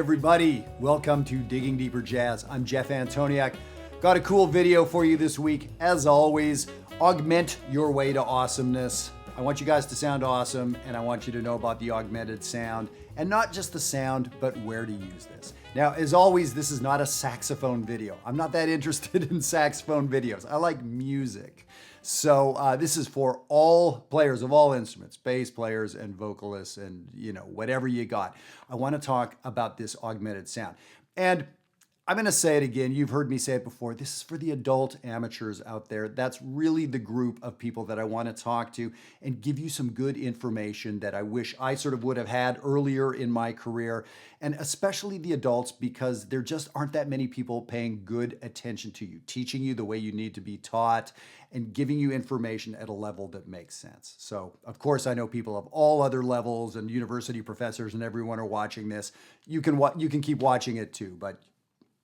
everybody, welcome to Digging Deeper Jazz. I'm Jeff Antoniuk. Got a cool video for you this week. As always, augment your way to awesomeness. I want you guys to sound awesome, and I want you to know about the augmented sound, and not just the sound, but where to use this. Now, as always, this is not a saxophone video. I'm not that interested in saxophone videos. I like music. So this is for all players of all instruments, bass players and vocalists and, whatever you got. I want to talk about this augmented sound. And I'm going to say it again. You've heard me say it before. This is for the adult amateurs out there. That's really the group of people that I want to talk to and give you some good information that I wish I sort of would have had earlier in my career, and especially the adults, because there just aren't that many people paying good attention to you, teaching you the way you need to be taught, and giving you information at a level that makes sense. So, of course, I know people of all other levels and university professors and everyone are watching this. You can keep watching it too, but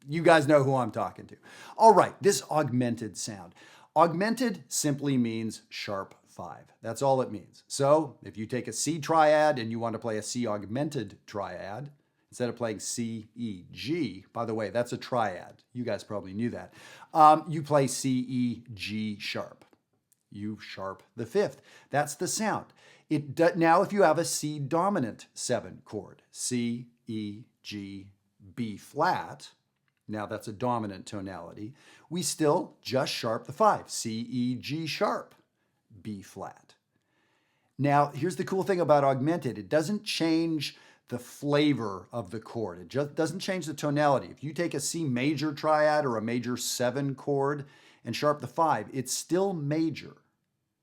you guys know who I'm talking to. All right, this augmented sound. Augmented simply means sharp 5. That's all it means. So if you take a C triad and you want to play a C augmented triad, instead of playing C, E, G, by the way, that's a triad. You guys probably knew that. You play C, E, G sharp. You sharp the 5th. That's the sound. Now if you have a C dominant 7 chord, C, E, G, B flat, now that's a dominant tonality, we still just sharp the 5, C, E, G sharp, B flat. Now, here's the cool thing about augmented. It doesn't change the flavor of the chord. It just doesn't change the tonality. If you take a C major triad or a major 7 chord and sharp the 5, it's still major.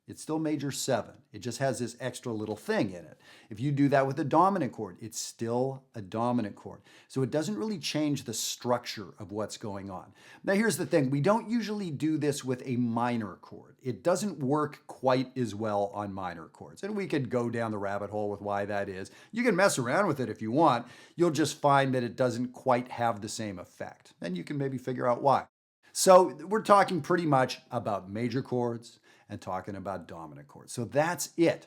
It's still major 7. It just has this extra little thing in it. If you do that with a dominant chord, it's still a dominant chord. So it doesn't really change the structure of what's going on. Now here's the thing. We don't usually do this with a minor chord. It doesn't work quite as well on minor chords. And we could go down the rabbit hole with why that is. You can mess around with it if you want. You'll just find that it doesn't quite have the same effect. And you can maybe figure out why. So we're talking pretty much about major chords and talking about dominant chords. So that's it.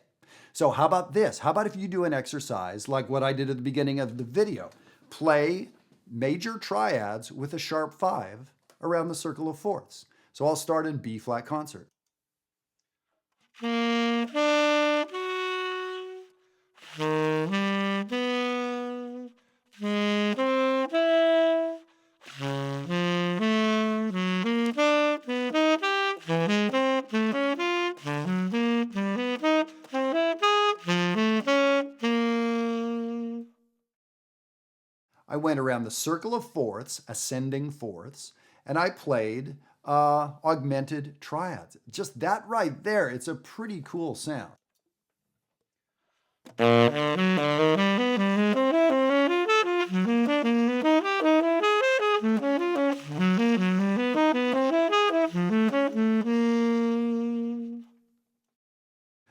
So how about this? How about if you do an exercise like what I did at the beginning of the video? Play major triads with a sharp 5 around the circle of fourths. So I'll start in B flat concert. I went around the circle of fourths, ascending fourths, and I played augmented triads. Just that right there, it's a pretty cool sound.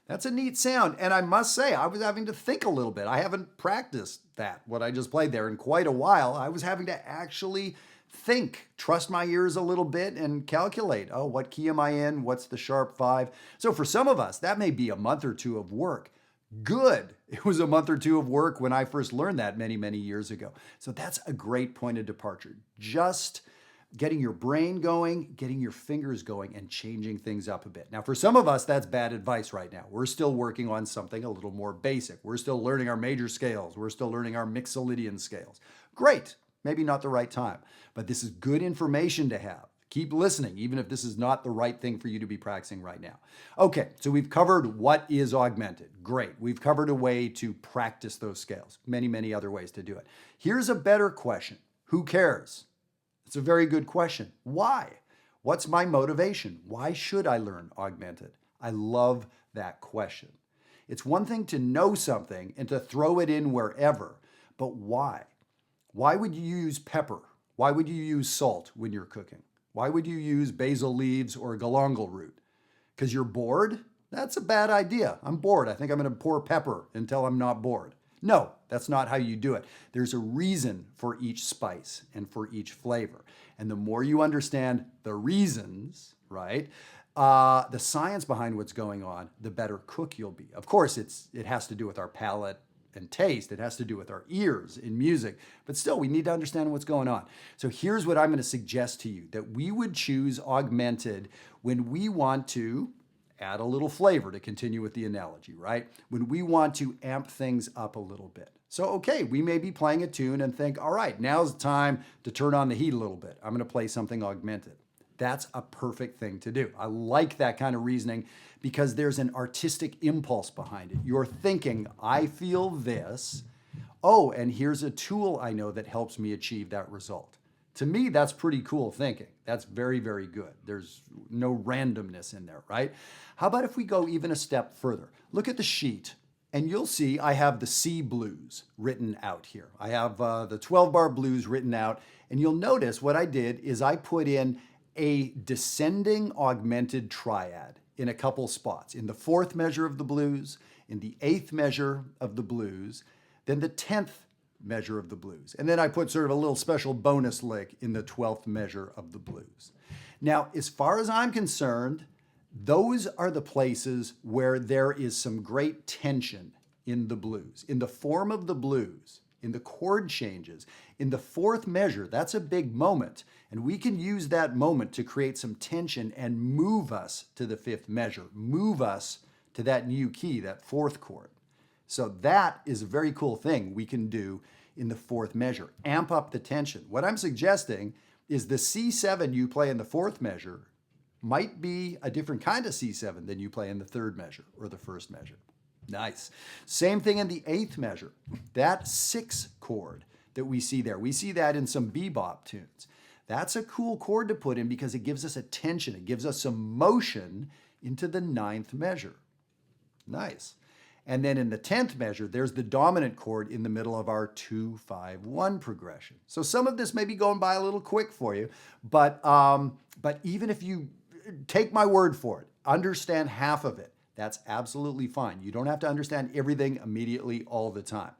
That's a neat sound, and I must say, I was having to think a little bit. I haven't practiced what I just played there, in quite a while. I was having to actually think, trust my ears a little bit, and calculate, oh, what key am I in? What's the sharp 5? So for some of us, that may be a month or two of work. Good. It was a month or two of work when I first learned that many, many years ago. So that's a great point of departure. Just getting your brain going, getting your fingers going, and changing things up a bit. Now, for some of us, that's bad advice right now. We're still working on something a little more basic. We're still learning our major scales. We're still learning our Mixolydian scales. Great. Maybe not the right time, but this is good information to have. Keep listening, even if this is not the right thing for you to be practicing right now. Okay, so we've covered what is augmented. Great. We've covered a way to practice those scales. Many, many other ways to do it. Here's a better question. Who cares? It's a very good question. Why? What's my motivation? Why should I learn augmented? I love that question. It's one thing to know something and to throw it in wherever, but why? Why would you use pepper? Why would you use salt when you're cooking? Why would you use basil leaves or galangal root? Because you're bored? That's a bad idea. I'm bored. I think I'm going to pour pepper until I'm not bored. No, that's not how you do it. There's a reason for each spice and for each flavor. And the more you understand the reasons, right, the science behind what's going on, the better cook you'll be. Of course, it has to do with our palate and taste. It has to do with our ears in music, but still we need to understand what's going on. So here's what I'm going to suggest to you, that we would choose augmented when we want to add a little flavor, to continue with the analogy, right? When we want to amp things up a little bit. So, okay, we may be playing a tune and think, all right, now's the time to turn on the heat a little bit. I'm going to play something augmented. That's a perfect thing to do. I like that kind of reasoning because there's an artistic impulse behind it. You're thinking, I feel this. Oh, and here's a tool I know that helps me achieve that result. To me, that's pretty cool thinking. That's very, very good. There's no randomness in there, right? How about if we go even a step further? Look at the sheet, and you'll see I have the C blues written out here. I have the 12-bar blues written out, and you'll notice what I did is I put in a descending augmented triad in a couple spots. In the 4th measure of the blues, in the 8th measure of the blues, then the 10th measure of the blues. And then I put sort of a little special bonus lick in the 12th measure of the blues. Now, as far as I'm concerned, those are the places where there is some great tension in the blues, in the form of the blues, in the chord changes. In the 4th measure, that's a big moment. And we can use that moment to create some tension and move us to the 5th measure, move us to that new key, that 4th chord. So that is a very cool thing we can do in the 4th measure. Amp up the tension. What I'm suggesting is the C7 you play in the 4th measure might be a different kind of C7 than you play in the 3rd measure or the 1st measure. Nice. Same thing in the 8th measure. That 6th chord that we see there, we see that in some bebop tunes. That's a cool chord to put in because it gives us a tension. It gives us some motion into the 9th measure. Nice. And then in the 10th measure, there's the dominant chord in the middle of our 2-5-1 progression. So some of this may be going by a little quick for you, but even if you take my word for it, understand half of it, that's absolutely fine. You don't have to understand everything immediately all the time.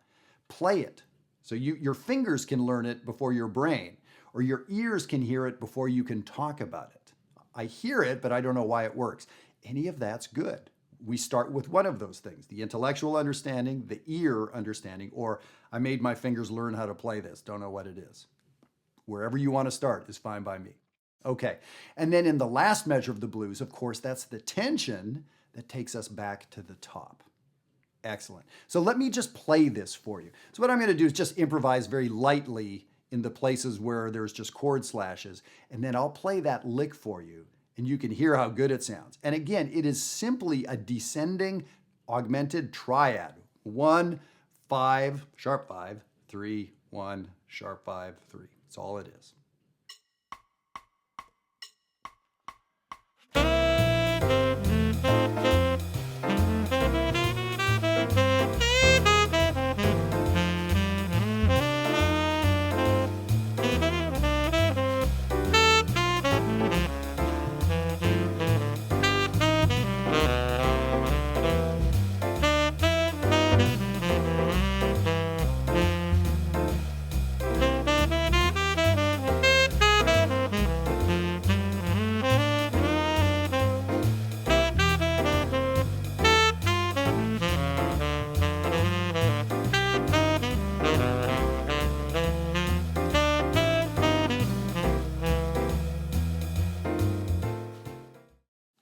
Play it. So your fingers can learn it before your brain, or your ears can hear it before you can talk about it. I hear it, but I don't know why it works. Any of that's good. We start with one of those things, the intellectual understanding, the ear understanding, or I made my fingers learn how to play this. Don't know what it is. Wherever you want to start is fine by me. Okay, and then in the last measure of the blues, of course, that's the tension that takes us back to the top. Excellent. So let me just play this for you. So what I'm going to do is just improvise very lightly in the places where there's just chord slashes, and then I'll play that lick for you, and you can hear how good it sounds. And again, it is simply a descending augmented triad. 1, 5, sharp 5, 3, 1, sharp 5, 3. That's all it is.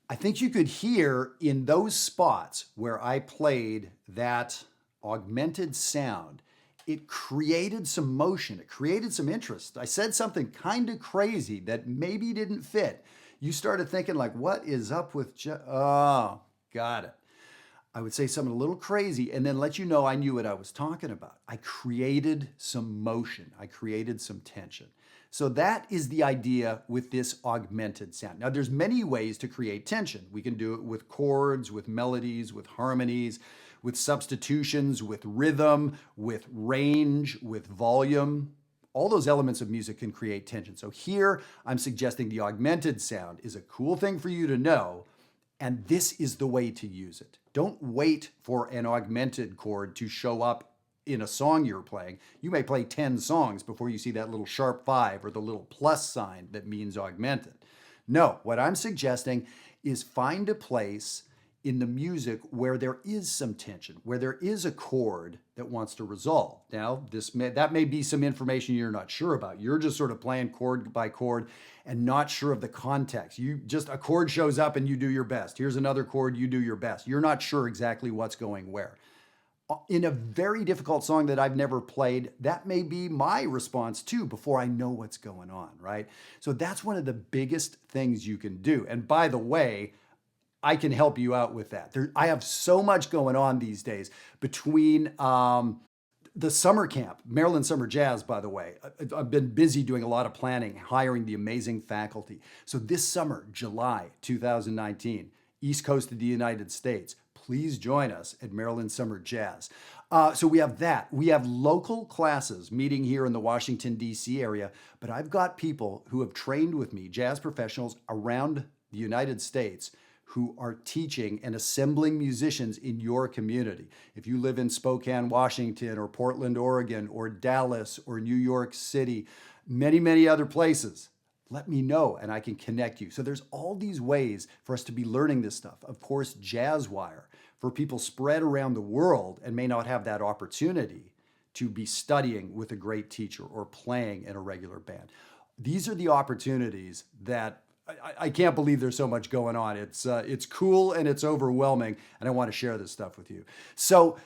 I think you could hear in those spots where I played that augmented sound, it created some motion, it created some interest. I said something kind of crazy that maybe didn't fit. You started thinking like, what is up with oh, got it. I would say something a little crazy and then let you know I knew what I was talking about. I created some motion. I created some tension. So that is the idea with this augmented sound. Now there's many ways to create tension. We can do it with chords, with melodies, with harmonies, with substitutions, with rhythm, with range, with volume. All those elements of music can create tension. So here I'm suggesting the augmented sound is a cool thing for you to know, and this is the way to use it. Don't wait for an augmented chord to show up in a song you're playing. You may play 10 songs before you see that little sharp 5 or the little plus sign that means augmented. No, what I'm suggesting is find a place in the music where there is some tension, where there is a chord that wants to resolve. Now, that may be some information you're not sure about. You're just sort of playing chord by chord and not sure of the context. A chord shows up and you do your best. Here's another chord, you do your best. You're not sure exactly what's going where. In a very difficult song that I've never played, that may be my response too before I know what's going on, right? So that's one of the biggest things you can do. And by the way, I can help you out with that. I have so much going on these days between the summer camp, Maryland Summer Jazz, by the way. I've been busy doing a lot of planning, hiring the amazing faculty. So this summer, July 2019, East Coast of the United States, please join us at Maryland Summer Jazz. So we have that. We have local classes meeting here in the Washington, D.C. area, but I've got people who have trained with me, jazz professionals around the United States, who are teaching and assembling musicians in your community. If you live in Spokane, Washington, or Portland, Oregon, or Dallas, or New York City, many, many other places, let me know and I can connect you. So there's all these ways for us to be learning this stuff. Of course, JazzWire, for people spread around the world and may not have that opportunity to be studying with a great teacher or playing in a regular band. These are the opportunities that I can't believe there's so much going on. It's cool and it's overwhelming, and I want to share this stuff with you. So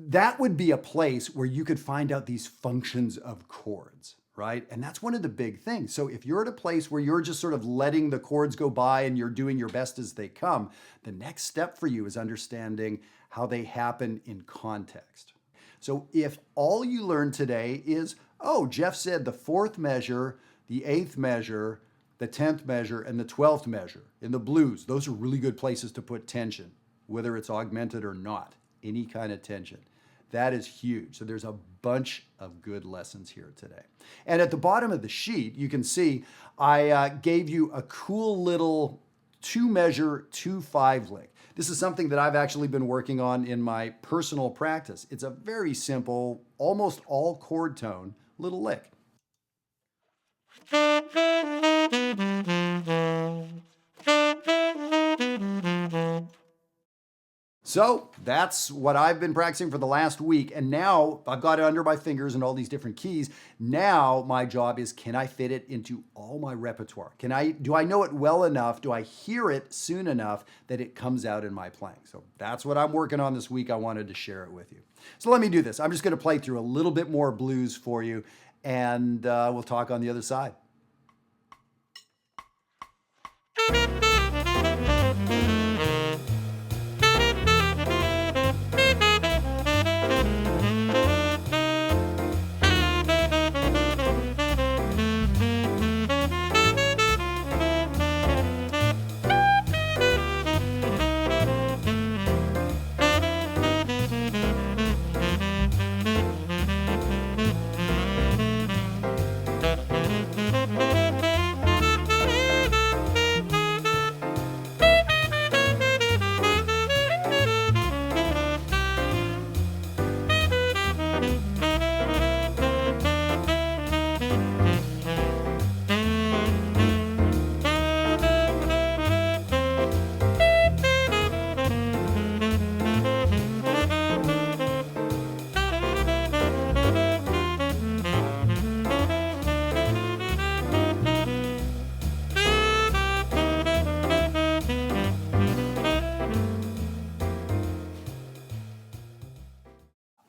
that would be a place where you could find out these functions of chords, right? And that's one of the big things. So if you're at a place where you're just sort of letting the chords go by and you're doing your best as they come, the next step for you is understanding how they happen in context. So if all you learn today is, oh, Jeff said the fourth measure, the eighth measure, the 10th measure, and the 12th measure in the blues, those are really good places to put tension, whether it's augmented or not, any kind of tension. That is huge. So there's a bunch of good lessons here today. And at the bottom of the sheet, you can see I gave you a cool little 2-measure, 2-5 lick. This is something that I've actually been working on in my personal practice. It's a very simple, almost all chord tone little lick. So that's what I've been practicing for the last week. And now I've got it under my fingers and all these different keys. Now my job is, can I fit it into all my repertoire? Do I know it well enough? Do I hear it soon enough that it comes out in my playing? So that's what I'm working on this week. I wanted to share it with you. So let me do this. I'm just going to play through a little bit more blues for you, and we'll talk on the other side.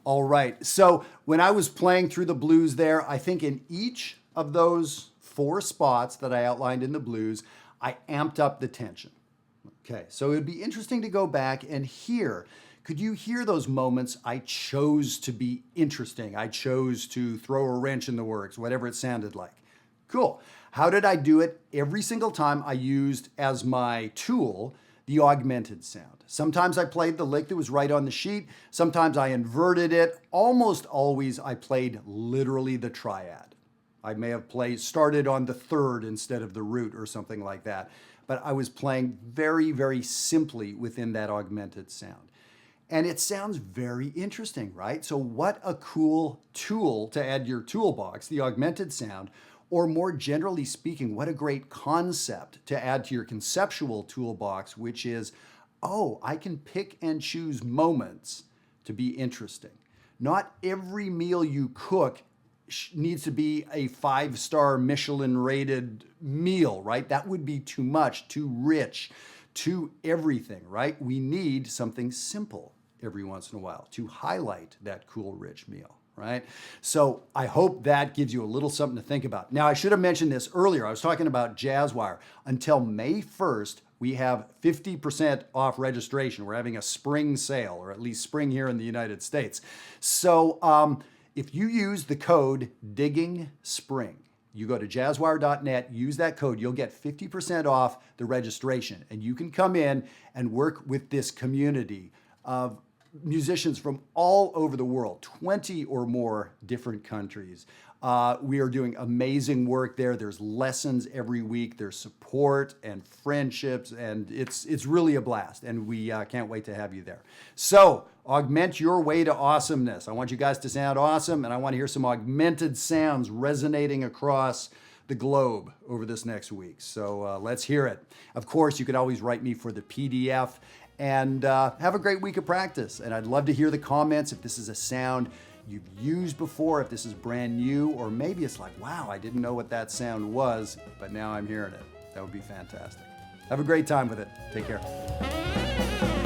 All right, so when I was playing through the blues there, I think in each of those 4 spots that I outlined in the blues, I amped up the tension. Okay, so it would be interesting to go back and hear. Could you hear those moments I chose to be interesting? I chose to throw a wrench in the works, whatever it sounded like. Cool. How did I do it? Every single time I used as my tool the augmented sound. Sometimes I played the lick that was right on the sheet. Sometimes I inverted it. Almost always I played literally the triad. I may have started on the third instead of the root or something like that. But I was playing very, very simply within that augmented sound. And it sounds very interesting, right? So what a cool tool to add to your toolbox, the augmented sound. Or more generally speaking, what a great concept to add to your conceptual toolbox, which is oh, I can pick and choose moments to be interesting. Not every meal you cook needs to be a 5-star Michelin rated meal, right? That would be too much, too rich, too everything, right? We need something simple every once in a while to highlight that cool, rich meal, right? So I hope that gives you a little something to think about. Now, I should have mentioned this earlier. I was talking about Jazzwire. Until May 1st, we have 50% off registration. We're having a spring sale, or at least spring here in the United States. So if you use the code DIGGINGSPRING, you go to jazzwire.net, use that code, you'll get 50% off the registration. And you can come in and work with this community of musicians from all over the world, 20 or more different countries. We are doing amazing work there. There's lessons every week. There's support and friendships, and it's really a blast, and we can't wait to have you there. So augment your way to awesomeness. I want you guys to sound awesome, and I want to hear some augmented sounds resonating across the globe over this next week. So let's hear it. Of course, you could always write me for the PDF, and have a great week of practice. And I'd love to hear the comments if this is a sound you've used before, if this is brand new, or maybe it's like, wow, I didn't know what that sound was, but now I'm hearing it. That would be fantastic. Have a great time with it. Take care.